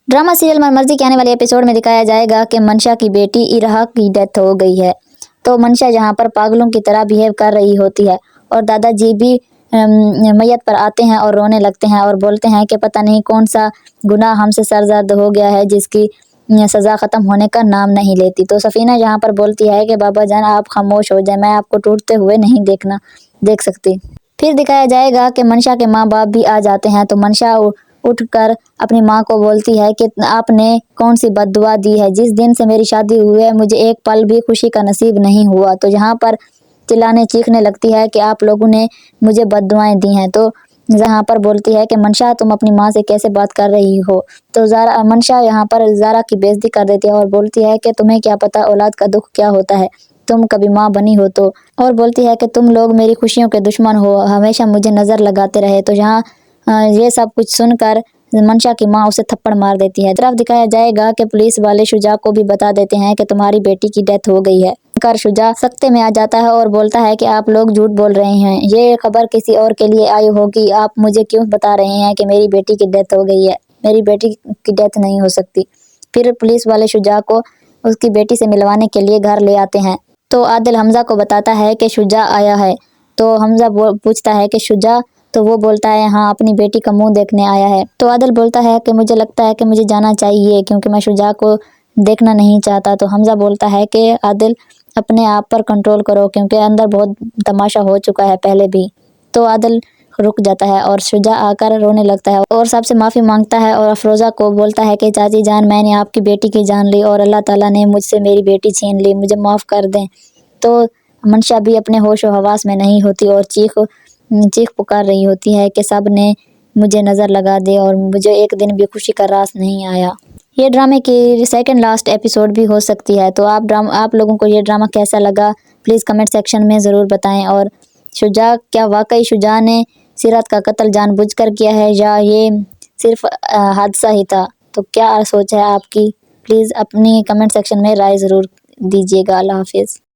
Drama serial मन मर्जी के आने वाले एपिसोड में दिखाया जाएगा कि मंशा की बेटी इराह की डेथ हो गई है। तो मंशा यहाँ पर पागलों की तरह बिहेव कर रही होती है और दादाजी भी मैयत पर आते हैं और रोने लगते हैं और बोलते हैं कि पता नहीं कौन सा गुनाह हमसे सरजद हो गया है जिसकी सज़ा ख़त्म होने का नाम नहीं लेती। तो सफ़ीना यहाँ पर बोलती है कि बाबा जान आप खामोश हो जाए, मैं आपको टूटते हुए नहीं देख सकती। फिर दिखाया जाएगा कि मंशा के माँ बाप भी आ जाते हैं। तो मंशा उठकर अपनी माँ को बोलती है कि आपने कौन सी बद्दुआ दी है, जिस दिन से मेरी शादी हुई है मुझे एक पल भी खुशी का नसीब नहीं हुआ। तो यहाँ पर चिल्लाने चीखने लगती है कि आप लोगों ने मुझे बद्दुआएं दी हैं। तो यहाँ पर बोलती है कि मंशा तुम अपनी माँ से कैसे बात कर रही हो। तो मंशा यहाँ पर ज़ारा की बेइज्जती कर देती है और बोलती है कि तुम्हें क्या पता औलाद का दुख क्या होता है, तुम कभी माँ बनी हो तो। और बोलती है कि तुम लोग मेरी खुशियों के दुश्मन हो, हमेशा मुझे नज़र लगाते रहे। तो यहाँ ये सब कुछ सुनकर मंशा की माँ उसे थप्पड़ मार देती है। तरफ दिखाया जाएगा कि पुलिस वाले शुजा को भी बता देते हैं कि तुम्हारी बेटी की डेथ हो गई है। कर शुजा सख्ते में आ जाता है और बोलता है कि आप लोग झूठ बोल रहे हैं, ये खबर किसी और के लिए आई होगी, आप मुझे क्यों बता रहे हैं कि मेरी बेटी की डेथ हो गई है। मेरी बेटी की डेथ नहीं हो सकती। फिर पुलिस वाले शुजा को उसकी बेटी से मिलवाने के लिए घर ले आते हैं। तो आदिल हमजा को बताता है कि शुजा आया है। तो हमजा पूछता है कि शुजा, तो वो बोलता है हाँ अपनी बेटी का मुंह देखने आया है। तो आदिल बोलता है कि मुझे लगता है कि मुझे जाना चाहिए क्योंकि मैं शुजा को देखना नहीं चाहता। तो हमजा बोलता है कि आदिल अपने आप पर कंट्रोल करो क्योंकि अंदर बहुत तमाशा हो चुका है पहले भी। तो आदिल रुक जाता है और शुजा आकर रोने लगता है और सबसे माफ़ी मांगता है और अफरोज़ा को बोलता है कि चाची जान मैंने आपकी बेटी की जान ली और अल्लाह ताला ने मुझसे मेरी बेटी छीन ली, मुझे माफ़ कर दें। तो मंशा भी अपने होश व हवास में नहीं होती और चीख पुकार रही होती है कि सब ने मुझे नज़र लगा दे और मुझे एक दिन भी खुशी का रास नहीं आया। ये ड्रामे की सेकंड लास्ट एपिसोड भी हो सकती है। तो आप लोगों को ये ड्रामा कैसा लगा प्लीज़ कमेंट सेक्शन में ज़रूर बताएं। और शुजा, क्या वाकई शुजा ने सीरत का कत्ल जानबूझकर किया है या ये सिर्फ हादसा ही था? तो क्या सोच है आपकी? प्लीज़ अपनी कमेंट सेक्शन में राय ज़रूर दीजिएगा। अल्लाह हाफिज़।